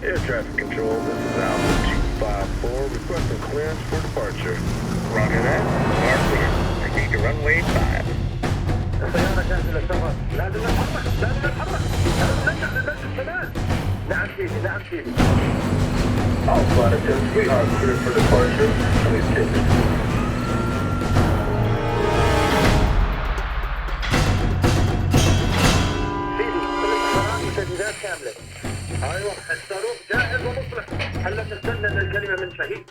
Air traffic control, this is Alpha 254, requesting clearance for departure. Roger that. Are clear. Proceed to runway 5. السيارة جاهزة للسفر. لازم نتحرك، لازم نتحرك. لازم نرجع للبيت الشمال. نعم سيدي، نعم سيدي. Alpha 10, we are clear for departure. Please take it. سيدي، بالاستمرار تجهيزات كاملة. ايوه، الصاروخ جاهز ومصلح. هلا تستنى الكلمة من شهيد.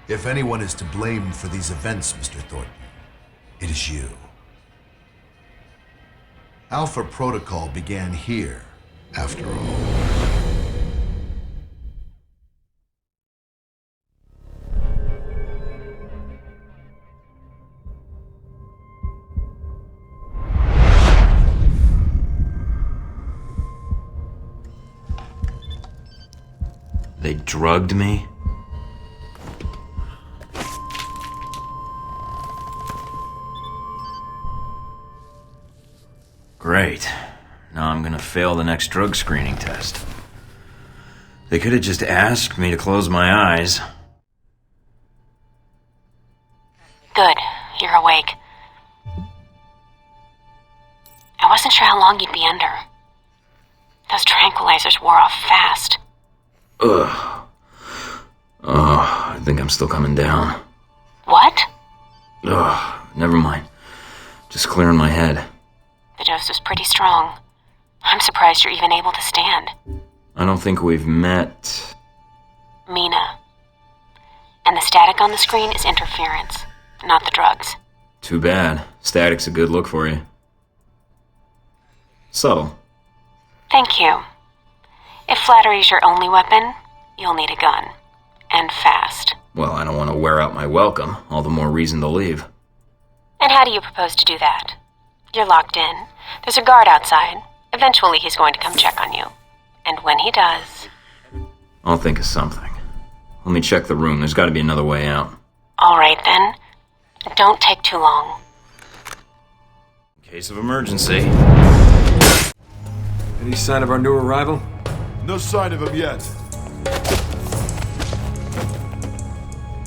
If anyone is to blame for these events, Mr. Thornton, it is you. Alpha Protocol began here, after all. They drugged me? Great. Now I'm gonna fail the next drug screening test. They could have just asked me to close my eyes. Good. You're awake. I wasn't sure how long you'd be under. Those tranquilizers wore off fast. Ugh. Oh, I think I'm still coming down. What? Ugh, never mind. Just clearing my head. The dose was pretty strong. I'm surprised you're even able to stand. I don't think we've met... Mina. And the static on the screen is interference, not the drugs. Too bad. Static's a good look for you. So? Thank you. If flattery's your only weapon, you'll need a gun. And fast. Well, I don't want to wear out my welcome. All the more reason to leave. And how do you propose to do that? You're locked in. There's a guard outside. Eventually he's going to come check on you. And when he does... I'll think of something. Let me check the room. There's got to be another way out. All right, then. Don't take too long. In case of emergency. Any sign of our new arrival? No sign of him yet.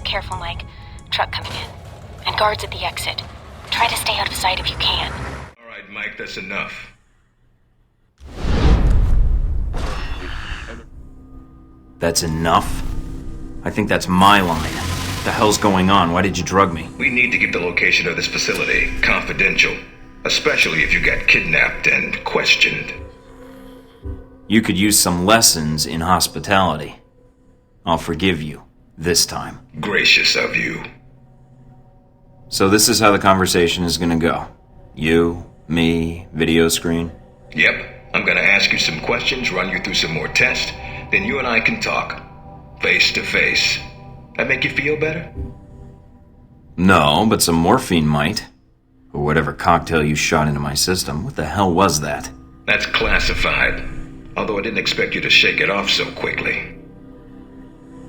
Careful, Mike. Truck coming in. And guards at the exit. Try to stay out of sight if you can. All right, Mike, that's enough. That's enough? I think that's my line. The hell's going on? Why did you drug me? We need to keep the location of this facility confidential, especially if you got kidnapped and questioned. You could use some lessons in hospitality. I'll forgive you. This time. Gracious of you. So this is how the conversation is gonna go. You, me, video screen. Yep, I'm gonna ask you some questions, run you through some more tests, then you and I can talk. Face to face. That make you feel better? No, but some morphine might. Or whatever cocktail you shot into my system. What the hell was that? That's classified. Although I didn't expect you to shake it off so quickly.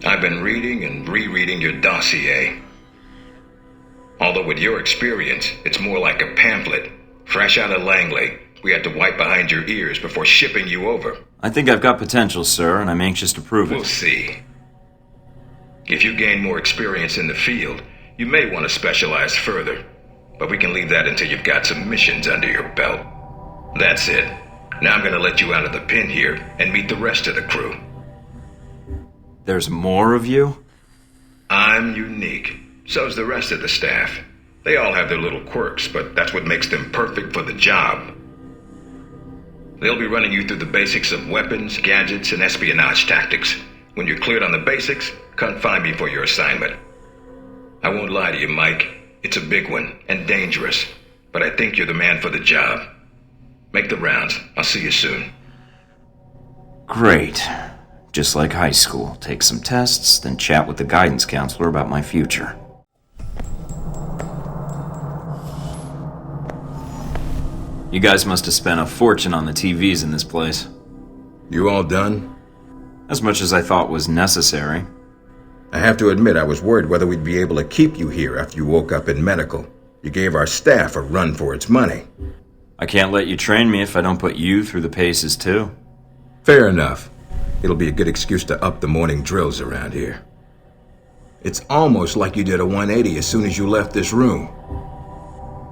I've been reading and rereading your dossier. Although with your experience, it's more like a pamphlet. Fresh out of Langley, we had to wipe behind your ears before shipping you over. I think I've got potential, sir, and I'm anxious to prove it. We'll see. If you gain more experience in the field, you may want to specialize further, but we can leave that until you've got some missions under your belt. That's it. Now I'm gonna let you out of the pen here and meet the rest of the crew. There's more of you? I'm unique. So's the rest of the staff. They all have their little quirks, but that's what makes them perfect for the job. They'll be running you through the basics of weapons, gadgets, and espionage tactics. When you're cleared on the basics, come find me for your assignment. I won't lie to you, Mike. It's a big one, and dangerous. But I think you're the man for the job. Make the rounds. I'll see you soon. Great. Just like high school. Take some tests, then chat with the guidance counselor about my future. You guys must have spent a fortune on the TVs in this place. You all done? As much as I thought was necessary. I have to admit I was worried whether we'd be able to keep you here after you woke up in medical. You gave our staff a run for its money. I can't let you train me if I don't put you through the paces too. Fair enough. It'll be a good excuse to up the morning drills around here. It's almost like you did a 180 as soon as you left this room.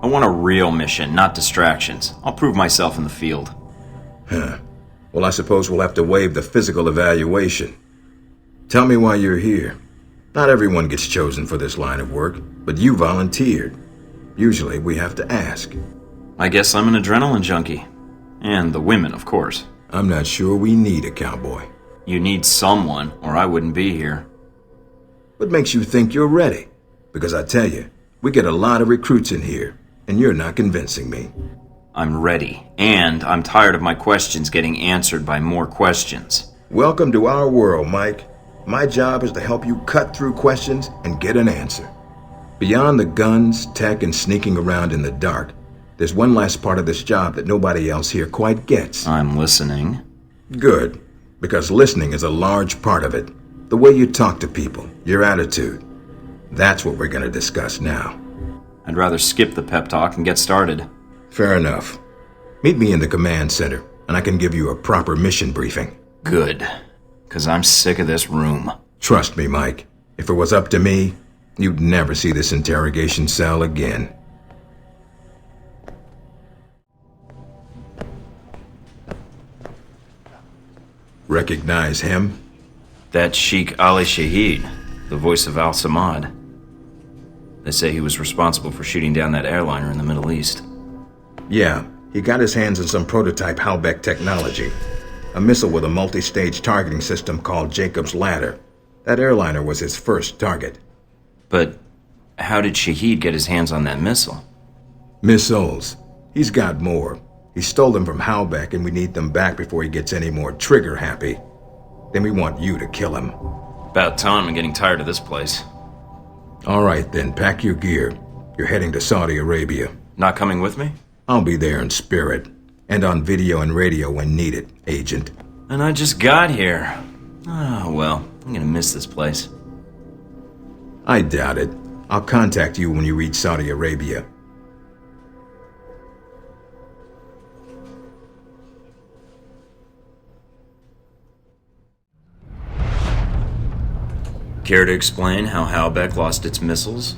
I want a real mission, not distractions. I'll prove myself in the field. Huh. Well, I suppose we'll have to waive the physical evaluation. Tell me why you're here. Not everyone gets chosen for this line of work, but you volunteered. Usually we have to ask. I guess I'm an adrenaline junkie. And the women, of course. I'm not sure we need a cowboy. You need someone, or I wouldn't be here. What makes you think you're ready? Because I tell you, we get a lot of recruits in here, and you're not convincing me. I'm ready, and I'm tired of my questions getting answered by more questions. Welcome to our world, Mike. My job is to help you cut through questions and get an answer. Beyond the guns, tech, and sneaking around in the dark, there's one last part of this job that nobody else here quite gets. I'm listening. Good, because listening is a large part of it. The way you talk to people, your attitude. That's what we're going to discuss now. I'd rather skip the pep talk and get started. Fair enough. Meet me in the command center, and I can give you a proper mission briefing. Good, because I'm sick of this room. Trust me, Mike. If it was up to me, you'd never see this interrogation cell again. Recognize him? That's Sheikh Ali Shahid, the voice of Al-Samad. They say he was responsible for shooting down that airliner in the Middle East. Yeah, he got his hands on some prototype Halbeck technology. A missile with a multi-stage targeting system called Jacob's Ladder. That airliner was his first target. But how did Shahid get his hands on that missile? Missiles. He's got more. He stole them from Halbeck, and we need them back before he gets any more trigger-happy. Then we want you to kill him. About time. I'm getting tired of this place. All right, then. Pack your gear. You're heading to Saudi Arabia. Not coming with me? I'll be there in spirit. And on video and radio when needed, Agent. And I just got here. Oh, well. I'm gonna miss this place. I doubt it. I'll contact you when you reach Saudi Arabia. Care to explain how Halbeck lost its missiles?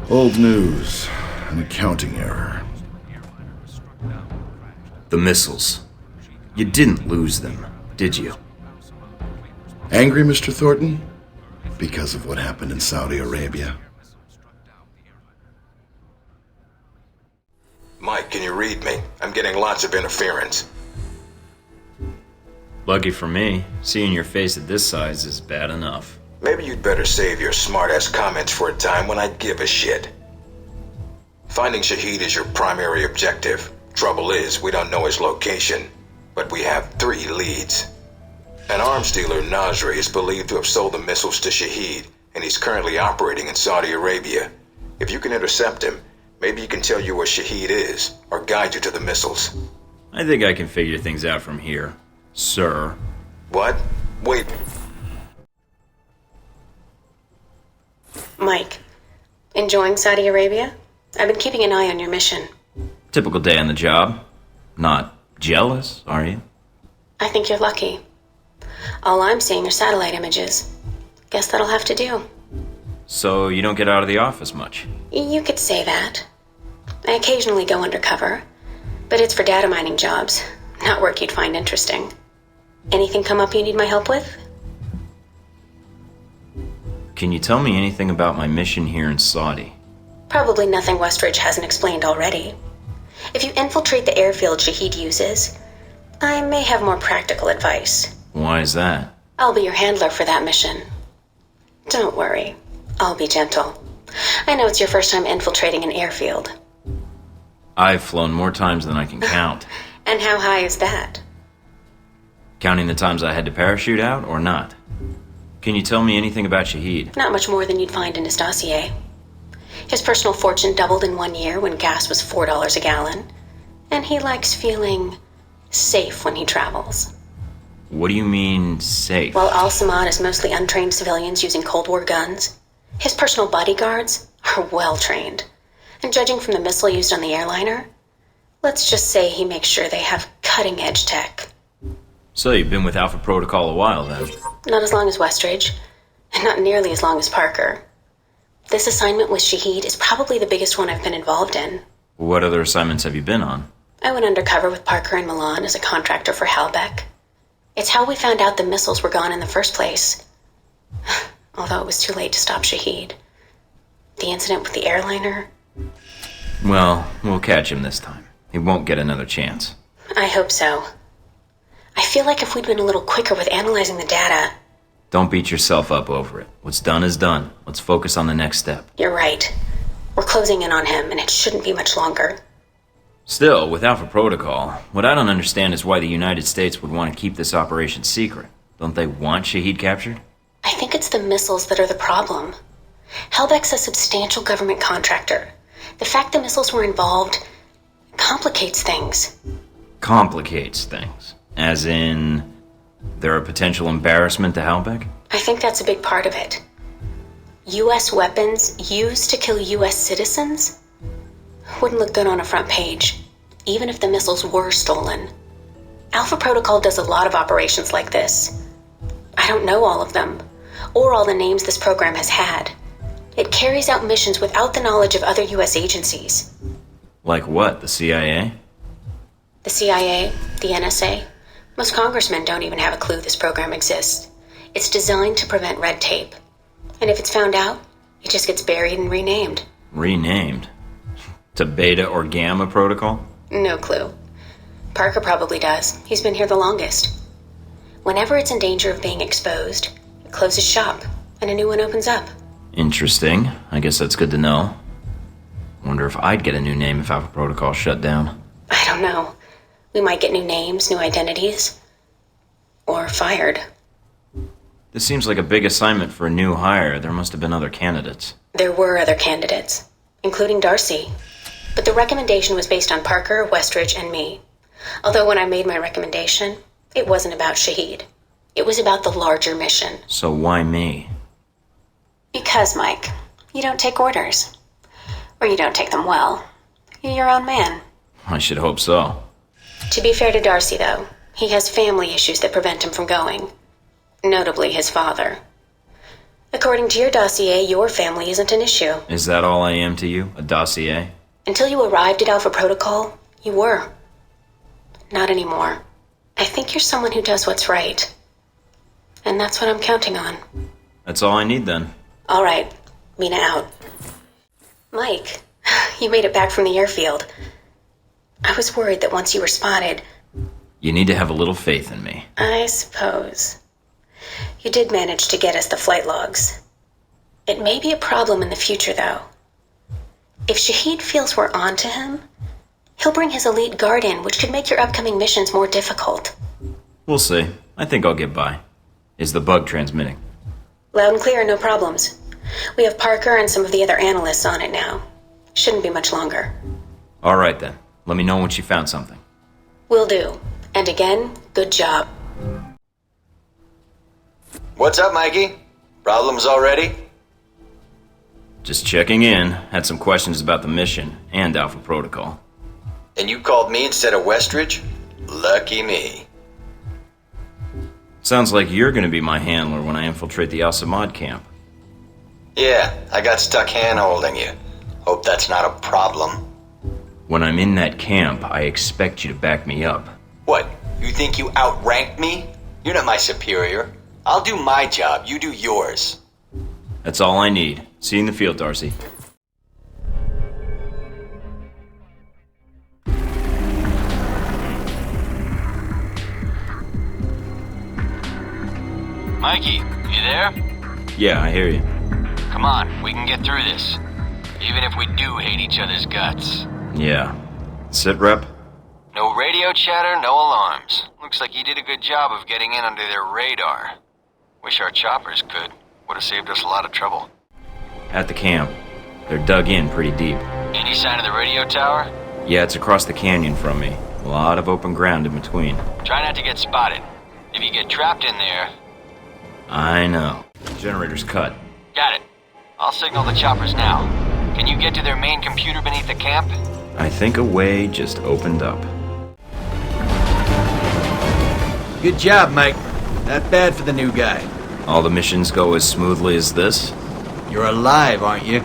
Old news. An accounting error. The missiles. You didn't lose them, did you? Angry, Mr. Thornton? Because of what happened in Saudi Arabia. Mike, can you read me? I'm getting lots of interference. Lucky for me, seeing your face at this size is bad enough. Maybe you'd better save your smart-ass comments for a time when I give a shit. Finding Shahid is your primary objective. Trouble is, we don't know his location, but we have 3 leads. An arms dealer, Nasri, is believed to have sold the missiles to Shahid, and he's currently operating in Saudi Arabia. If you can intercept him, maybe he can tell you where Shahid is, or guide you to the missiles. I think I can figure things out from here, sir. What? Wait. Mike, enjoying Saudi Arabia? I've been keeping an eye on your mission. Typical day on the job. Not jealous, are you? I think you're lucky. All I'm seeing are satellite images. Guess that'll have to do. So you don't get out of the office much? You could say that. I occasionally go undercover, but it's for data mining jobs, not work you'd find interesting. Anything come up you need my help with? Can you tell me anything about my mission here in Saudi? Probably nothing Westridge hasn't explained already. If you infiltrate the airfield Shahid uses, I may have more practical advice. Why is that? I'll be your handler for that mission. Don't worry, I'll be gentle. I know it's your first time infiltrating an airfield. I've flown more times than I can count. And how high is that? Counting the times I had to parachute out, or not? Can you tell me anything about Shahid? Not much more than you'd find in his dossier. His personal fortune doubled in 1 year when gas was $4 a gallon, and he likes feeling safe when he travels. What do you mean, safe? While Al-Samad is mostly untrained civilians using Cold War guns, his personal bodyguards are well trained. And judging from the missile used on the airliner, let's just say he makes sure they have cutting-edge tech. So you've been with Alpha Protocol a while, then? Not as long as Westridge, and not nearly as long as Parker. This assignment with Shahid is probably the biggest one I've been involved in. What other assignments have you been on? I went undercover with Parker in Milan as a contractor for Halbeck. It's how we found out the missiles were gone in the first place. Although it was too late to stop Shahid. The incident with the airliner... Well, we'll catch him this time. He won't get another chance. I hope so. I feel like if we'd been a little quicker with analyzing the data... Don't beat yourself up over it. What's done is done. Let's focus on the next step. You're right. We're closing in on him, and it shouldn't be much longer. Still, with Alpha Protocol, what I don't understand is why the United States would want to keep this operation secret. Don't they want Shahid captured? I think it's the missiles that are the problem. Halbeck's a substantial government contractor. The fact the missiles were involved complicates things. Complicates things? As in, they're a potential embarrassment to Halbeck? I think that's a big part of it. U.S. weapons used to kill U.S. citizens wouldn't look good on a front page, even if the missiles were stolen. Alpha Protocol does a lot of operations like this. I don't know all of them, or all the names this program has had. It carries out missions without the knowledge of other U.S. agencies. Like what, the CIA? The CIA, the NSA. Most congressmen don't even have a clue this program exists. It's designed to prevent red tape. And if it's found out, it just gets buried and renamed. Renamed? To Beta or Gamma Protocol? No clue. Parker probably does. He's been here the longest. Whenever it's in danger of being exposed, it closes shop, and a new one opens up. Interesting. I guess that's good to know. Wonder if I'd get a new name if Alpha Protocol shut down. I don't know. We might get new names, new identities. Or fired. This seems like a big assignment for a new hire. There must have been other candidates. There were other candidates, including Darcy. But the recommendation was based on Parker, Westridge, and me. Although when I made my recommendation, it wasn't about Shahid. It was about the larger mission. So why me? Because, Mike, you don't take orders. Or you don't take them well. You're your own man. I should hope so. To be fair to Darcy, though, he has family issues that prevent him from going. Notably his father. According to your dossier, your family isn't an issue. Is that all I am to you? A dossier? Until you arrived at Alpha Protocol, you were. Not anymore. I think you're someone who does what's right. And that's what I'm counting on. That's all I need then. All right. Mina out. Mike, you made it back from the airfield. I was worried that once you were spotted... You need to have a little faith in me. I suppose. You did manage to get us the flight logs. It may be a problem in the future, though. If Shahid feels we're on to him, he'll bring his elite guard in, which could make your upcoming missions more difficult. We'll see. I think I'll get by. Is the bug transmitting? Loud and clear, no problems. We have Parker and some of the other analysts on it now. Shouldn't be much longer. All right, then. Let me know once you found something. Will do. And again, good job. What's up, Mikey? Problems already? Just checking in. Had some questions about the mission and Alpha Protocol. And you called me instead of Westridge? Lucky me. Sounds like you're gonna be my handler when I infiltrate the Al-Samad camp. Yeah, I got stuck hand-holding you. Hope that's not a problem. When I'm in that camp, I expect you to back me up. What, you think you outranked me? You're not my superior. I'll do my job, you do yours. That's all I need. See you in the field, Darcy. Mikey, you there? Yeah, I hear you. Come on, we can get through this. Even if we do hate each other's guts. Yeah. Sit rep? No radio chatter, no alarms. Looks like you did a good job of getting in under their radar. Wish our choppers could. Would have saved us a lot of trouble. At the camp. They're dug in pretty deep. Any sign of the radio tower? Yeah, it's across the canyon from me. A lot of open ground in between. Try not to get spotted. If you get trapped in there... I know. Generator's cut. Got it. I'll signal the choppers now. Can you get to their main computer beneath the camp? I think a way just opened up. Good job, Mike. Not bad for the new guy. All the missions go as smoothly as this? You're alive, aren't you?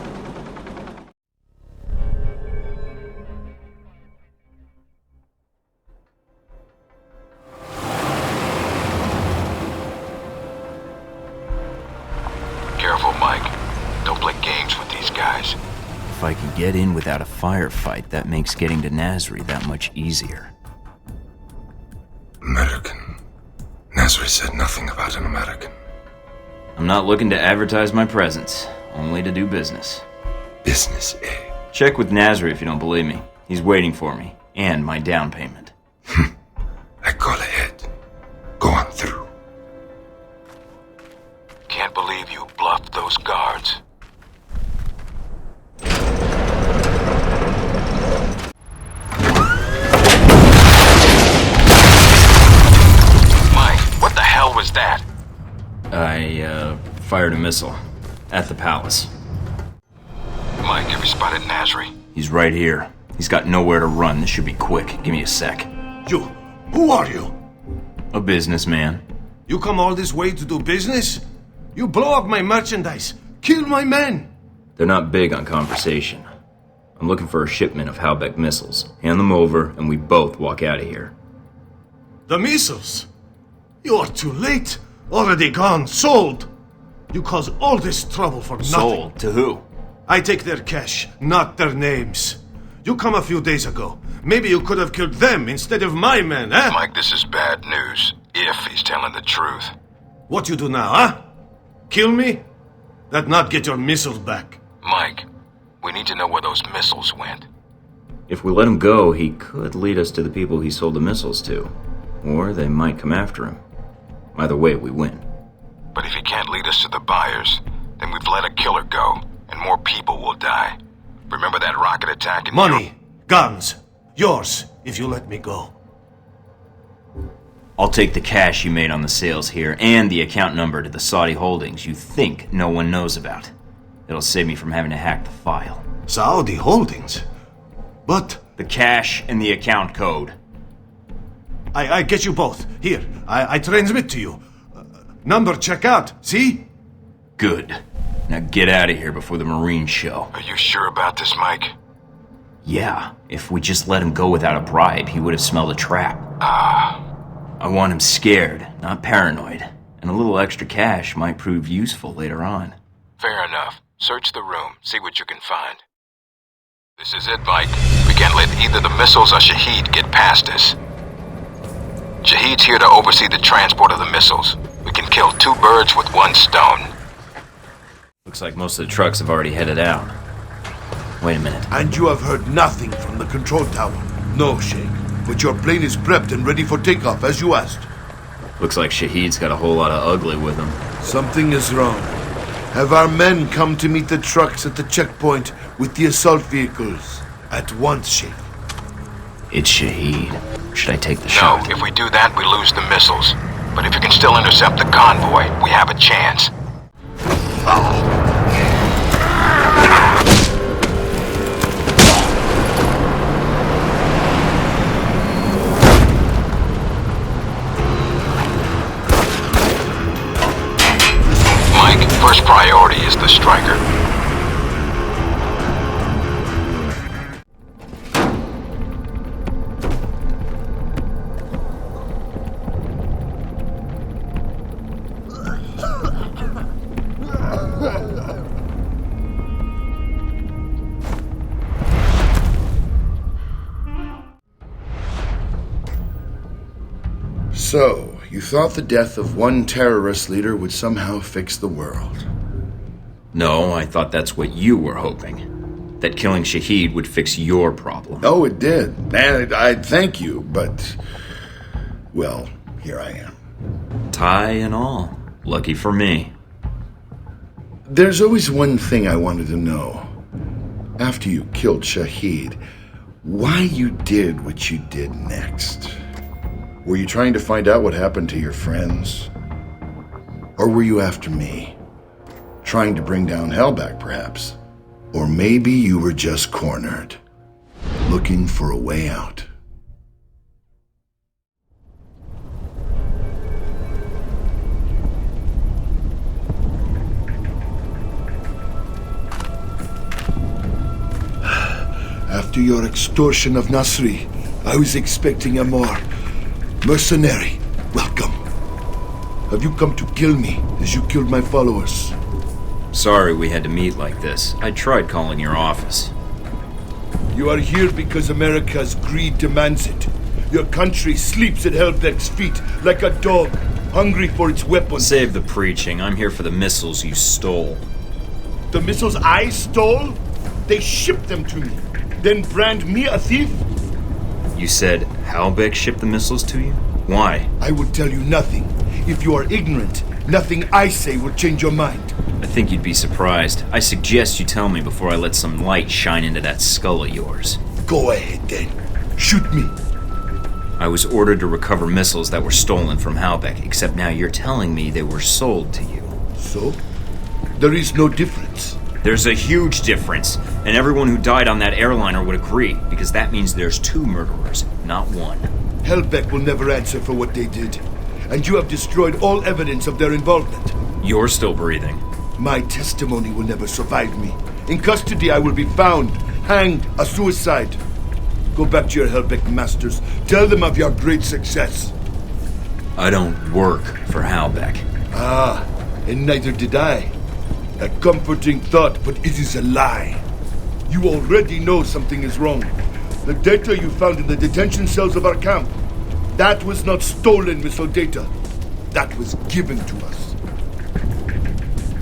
Careful, Mike. Don't play games with these guys. If I can get in without a firefight, that makes getting to Nasri that much easier. American. Nasri said nothing about an American. I'm not looking to advertise my presence, only to do business. Business, eh? Check with Nasri if you don't believe me. He's waiting for me, and my down payment. I call ahead. Go on through. Can't believe you bluffed those guards. Mike, what the hell was that? I, fired a missile. At the palace. Mike, have you spotted Nasri? He's right here. He's got nowhere to run. This should be quick. Give me a sec. You, who are you? A businessman. You come all this way to do business? You blow up my merchandise, kill my men. They're not big on conversation. I'm looking for a shipment of Halbeck missiles. Hand them over, and we both walk out of here. The missiles? You are too late. Already gone, sold. You cause all this trouble for nothing. Sold? To who? I take their cash, not their names. You come a few days ago. Maybe you could have killed them instead of my men, eh? Mike, this is bad news. If he's telling the truth. What you do now, huh? Kill me? That not get your missiles back. Mike, we need to know where those missiles went. If we let him go, he could lead us to the people he sold the missiles to. Or they might come after him. Either way, we win. But if he can't lead us to the buyers, then we've let a killer go, and more people will die. Remember that rocket attack in Money, guns, yours, if you let me go. I'll take the cash you made on the sales here, and the account number to the Saudi holdings you think no one knows about. It'll save me from having to hack the file. Saudi holdings? But... The cash and the account code. I get you both. Here, I transmit to you. Number check out, see? Good. Now get out of here before the Marines show. Are you sure about this, Mike? Yeah, if we just let him go without a bribe, he would have smelled a trap. I want him scared, not paranoid. And a little extra cash might prove useful later on. Fair enough. Search the room, see what you can find. This is it, Mike. We can't let either the missiles or Shahid get past us. Shahid's here to oversee the transport of the missiles. We can kill two birds with one stone. Looks like most of the trucks have already headed out. Wait a minute. And you have heard nothing from the control tower? No, Sheikh. But your plane is prepped and ready for takeoff, as you asked. Looks like Shahid's got a whole lot of ugly with him. Something is wrong. Have our men come to meet the trucks at the checkpoint with the assault vehicles at once, Sheikh. It's Shahid. Should I take the shot? No, if we do that, we lose the missiles. But if you can still intercept the convoy, we have a chance. striker. So, you thought the death of one terrorist leader would somehow fix the world? No, I thought that's what you were hoping. That killing Shahid would fix your problem. Oh, it did. And I'd thank you, but... well, here I am. Tie and all. Lucky for me. There's always one thing I wanted to know. After you killed Shahid, why you did what you did next? Were you trying to find out what happened to your friends? Or were you after me? Trying to bring down Hellback, perhaps? Or maybe you were just cornered, looking for a way out. After your extortion of Nasri, I was expecting a more mercenary welcome. Have you come to kill me as you killed my followers? Sorry we had to meet like this. I tried calling your office. You are here because America's greed demands it. Your country sleeps at Hellbeck's feet like a dog, hungry for its weapons. Save the preaching. I'm here for the missiles you stole. The missiles I stole? They shipped them to me. Then brand me a thief? You said Halbeck shipped the missiles to you? Why? I will tell you nothing. If you are ignorant, nothing I say will change your mind. I think you'd be surprised. I suggest you tell me before I let some light shine into that skull of yours. Go ahead then. Shoot me. I was ordered to recover missiles that were stolen from Halbeck, except now you're telling me they were sold to you. So? There is no difference. There's a huge difference, and everyone who died on that airliner would agree, because that means there's two murderers, not one. Hellbeck will never answer for what they did, and you have destroyed all evidence of their involvement. You're still breathing. My testimony will never survive me. In custody, I will be found, hanged, a suicide. Go back to your Hellbeck masters. Tell them of your great success. I don't work for Halbeck. Ah, and neither did I. A comforting thought, but it is a lie. You already know something is wrong. The data you found in the detention cells of our camp, that was not stolen missile data. That was given to us.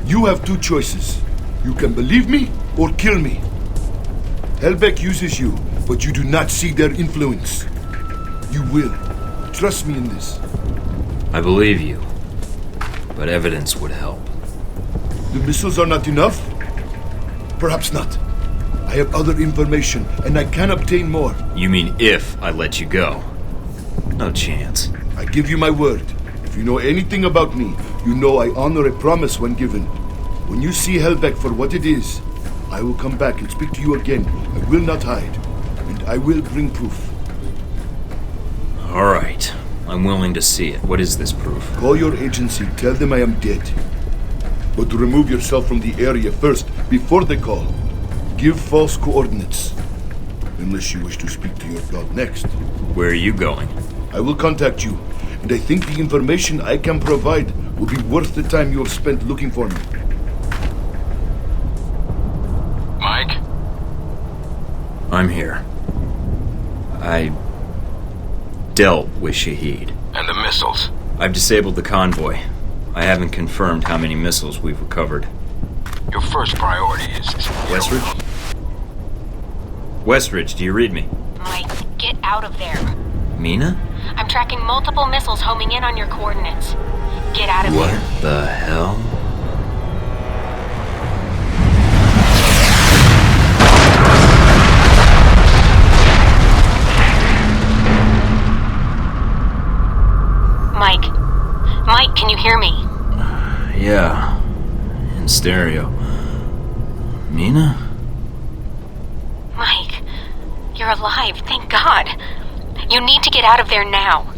You have two choices. You can believe me or kill me. Hellbeck uses you, but you do not see their influence. You will. Trust me in this. I believe you, but evidence would help. The missiles are not enough? Perhaps not. I have other information, and I can obtain more. You mean if I let you go? No chance. I give you my word. If you know anything about me, you know I honor a promise when given. When you see Hellbeck for what it is, I will come back and speak to you again. I will not hide, and I will bring proof. All right. I'm willing to see it. What is this proof? Call your agency. Tell them I am dead. But remove yourself from the area first, before they call. Give false coordinates. Unless you wish to speak to your god next. Where are you going? I will contact you, and I think the information I can provide will be worth the time you have spent looking for me. Mike? I'm here. I dealt with Shahid. And the missiles? I've disabled the convoy. I haven't confirmed how many missiles we've recovered. Your first priority is... Westridge? Westridge, do you read me? Mike, get out of there. Mina? I'm tracking multiple missiles homing in on your coordinates. Get out of What there. the hell? Mike. Mike, can you hear me? Yeah. In stereo. Mina? Mike, you're alive, thank God. You need to get out of there now.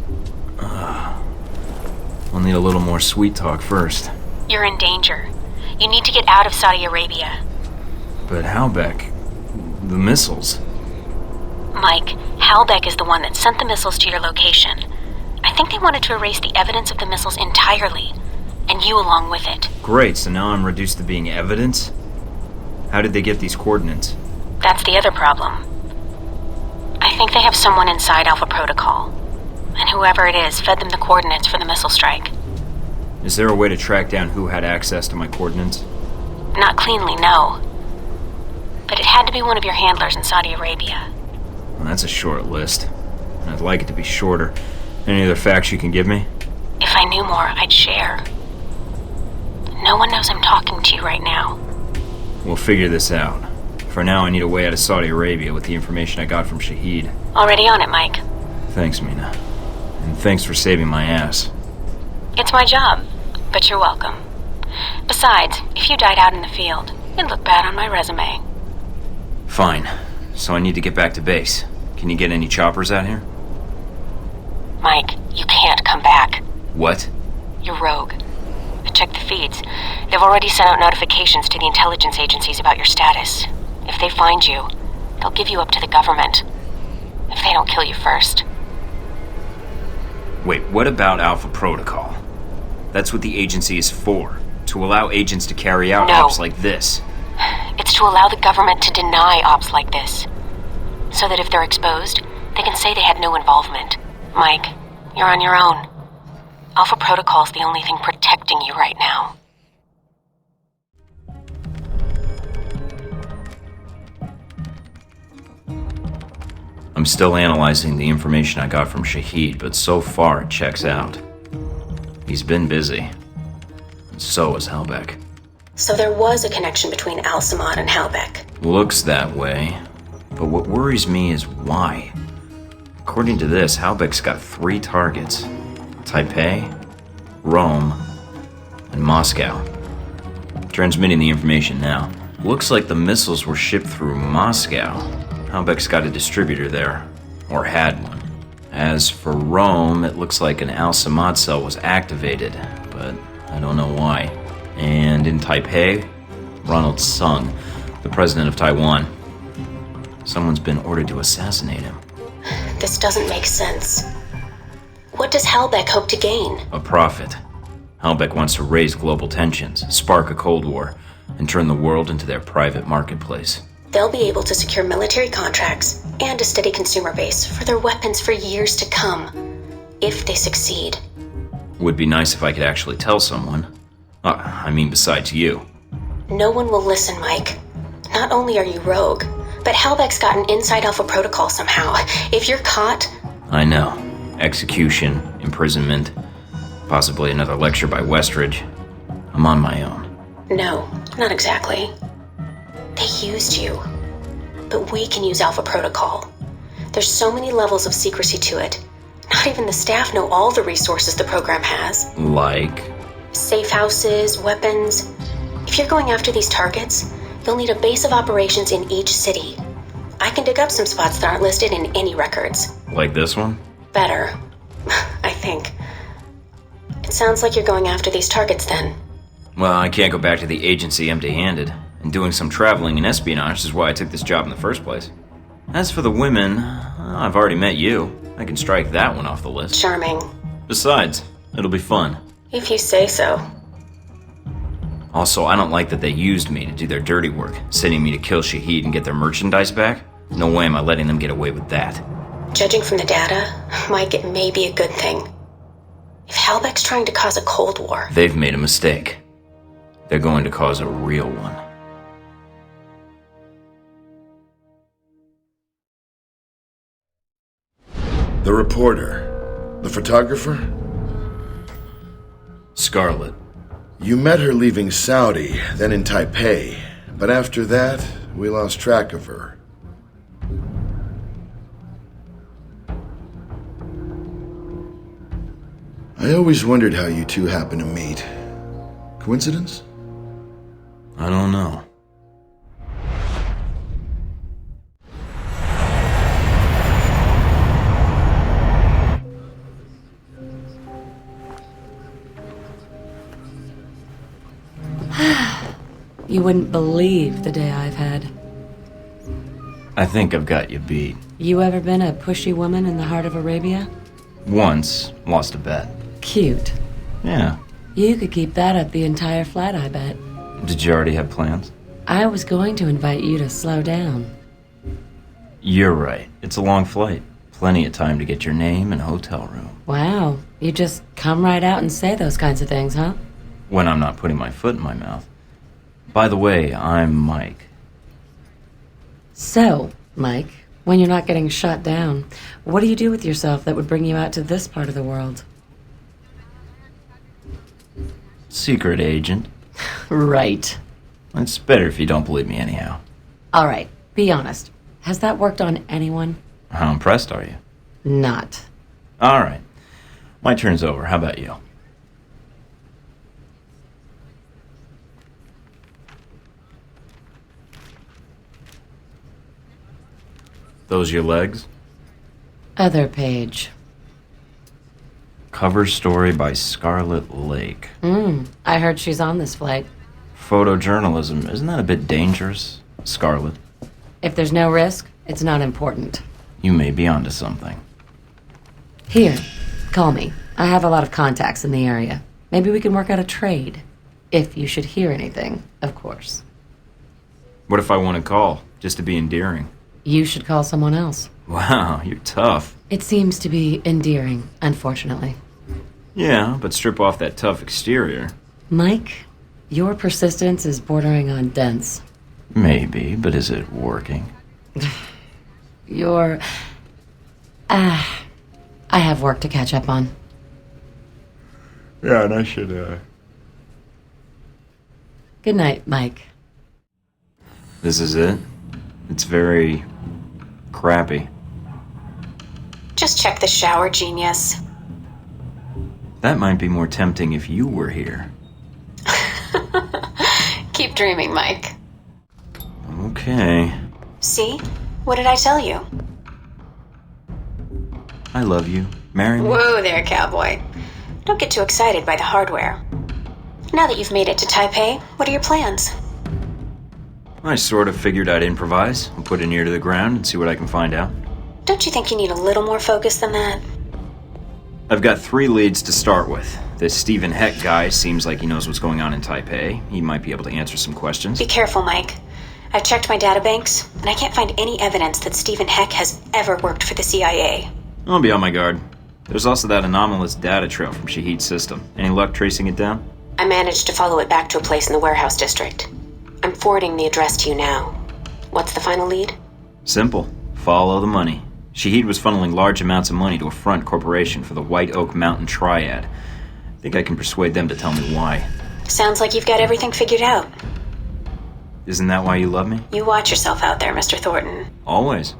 I'll need a little more sweet talk first. You're in danger. You need to get out of Saudi Arabia. But Halbeck... the missiles... Mike, Halbeck is the one that sent the missiles to your location. I think they wanted to erase the evidence of the missiles entirely, and you along with it. Great, so now I'm reduced to being evidence? How did they get these coordinates? That's the other problem. I think they have someone inside Alpha Protocol, and whoever it is fed them the coordinates for the missile strike. Is there a way to track down who had access to my coordinates? Not cleanly, no. But it had to be one of your handlers in Saudi Arabia. Well, that's a short list. I'd like it to be shorter. Any other facts you can give me? If I knew more, I'd share. No one knows I'm talking to you right now. We'll figure this out. For now, I need a way out of Saudi Arabia with the information I got from Shahid. Already on it, Mike. Thanks, Mina. And thanks for saving my ass. It's my job, but you're welcome. Besides, if you died out in the field, it'd look bad on my resume. Fine. So I need to get back to base. Can you get any choppers out here? Mike, you can't come back. What? You're rogue. I checked the feeds. They've already sent out notifications to the intelligence agencies about your status. If they find you, they'll give you up to the government. If they don't kill you first. Wait, what about Alpha Protocol? That's what the agency is for. To allow agents to carry out ops like this. It's to allow the government to deny ops like this. So that if they're exposed, they can say they had no involvement. Mike, you're on your own. Alpha Protocol's the only thing protecting you right now. I'm still analyzing the information I got from Shahid, but so far it checks out. He's been busy. And so is Halbeck. So there was a connection between Al-Samad and Halbeck. Looks that way. But what worries me is why. According to this, Halbeck's got 3 targets. Taipei, Rome, and Moscow. Transmitting the information now. Looks like the missiles were shipped through Moscow. Halbeck's got a distributor there, or had one. As for Rome, it looks like an Al-Samad cell was activated, but I don't know why. And in Taipei, Ronald Sung, the president of Taiwan. Someone's been ordered to assassinate him. This doesn't make sense. What does Halbeck hope to gain? A profit. Halbeck wants to raise global tensions, spark a Cold War, and turn the world into their private marketplace. They'll be able to secure military contracts and a steady consumer base for their weapons for years to come, if they succeed. Would be nice if I could actually tell someone. I mean, besides you. No one will listen, Mike. Not only are you rogue, but Halbeck's got an inside Alpha Protocol somehow. If you're caught... I know. Execution, imprisonment, possibly another lecture by Westridge. I'm on my own. No, not exactly. They used you. But we can use Alpha Protocol. There's so many levels of secrecy to it. Not even the staff know all the resources the program has. Like? Safe houses, weapons. If you're going after these targets, you'll need a base of operations in each city. I can dig up some spots that aren't listed in any records. Like this one? Better. I think. It sounds like you're going after these targets then. Well, I can't go back to the agency empty-handed. And doing some traveling and espionage is why I took this job in the first place. As for the women, I've already met you. I can strike that one off the list. Charming. Besides, it'll be fun. If you say so. Also, I don't like that they used me to do their dirty work, sending me to kill Shahid and get their merchandise back. No way am I letting them get away with that. Judging from the data, Mike, it may be a good thing. If Halbeck's trying to cause a Cold War... They've made a mistake. They're going to cause a real one. The reporter. The photographer? Scarlet. You met her leaving Saudi, then in Taipei. But after that, we lost track of her. I always wondered how you two happened to meet. Coincidence? I don't know. You wouldn't believe the day I've had. I think I've got you beat. You ever been a pushy woman in the heart of Arabia? Once, lost a bet. Cute. Yeah. You could keep that up the entire flight, I bet. Did you already have plans? I was going to invite you to slow down. You're right. It's a long flight. Plenty of time to get your name and hotel room. Wow, you just come right out and say those kinds of things, huh? When I'm not putting my foot in my mouth. By the way, I'm Mike. So, Mike, when you're not getting shot down, what do you do with yourself that would bring you out to this part of the world? Secret agent. Right. It's better if you don't believe me anyhow. All right, be honest. Has that worked on anyone? How impressed are you? Not. All right. My turn's over. How about you? Those your legs? Other page. Cover story by Scarlet Lake. I heard she's on this flight. Photojournalism, isn't that a bit dangerous, Scarlet? If there's no risk, it's not important. You may be onto something. Here, call me. I have a lot of contacts in the area. Maybe we can work out a trade. If you should hear anything, of course. What if I want to call, just to be endearing? You should call someone else. Wow, you're tough. It seems to be endearing, unfortunately. Yeah, but strip off that tough exterior. Mike, your persistence is bordering on dense. Maybe, but is it working? I have work to catch up on. Yeah, and I should, Good night, Mike. This is it? It's very crappy. Just check the shower, genius. That might be more tempting if you were here. Keep dreaming, Mike. Okay. See? What did I tell you? I love you. Marry me? Whoa there, cowboy. Don't get too excited by the hardware. Now that you've made it to Taipei, what are your plans? I sort of figured I'd improvise. I'll put an ear to the ground and see what I can find out. Don't you think you need a little more focus than that? I've got 3 leads to start with. This Stephen Heck guy seems like he knows what's going on in Taipei. He might be able to answer some questions. Be careful, Mike. I've checked my databanks, and I can't find any evidence that Stephen Heck has ever worked for the CIA. I'll be on my guard. There's also that anomalous data trail from Shahid's system. Any luck tracing it down? I managed to follow it back to a place in the warehouse district. I'm forwarding the address to you now. What's the final lead? Simple. Follow the money. Shahid was funneling large amounts of money to a front corporation for the White Oak Mountain Triad. I think I can persuade them to tell me why. Sounds like you've got everything figured out. Isn't that why you love me? You watch yourself out there, Mr. Thornton. Always.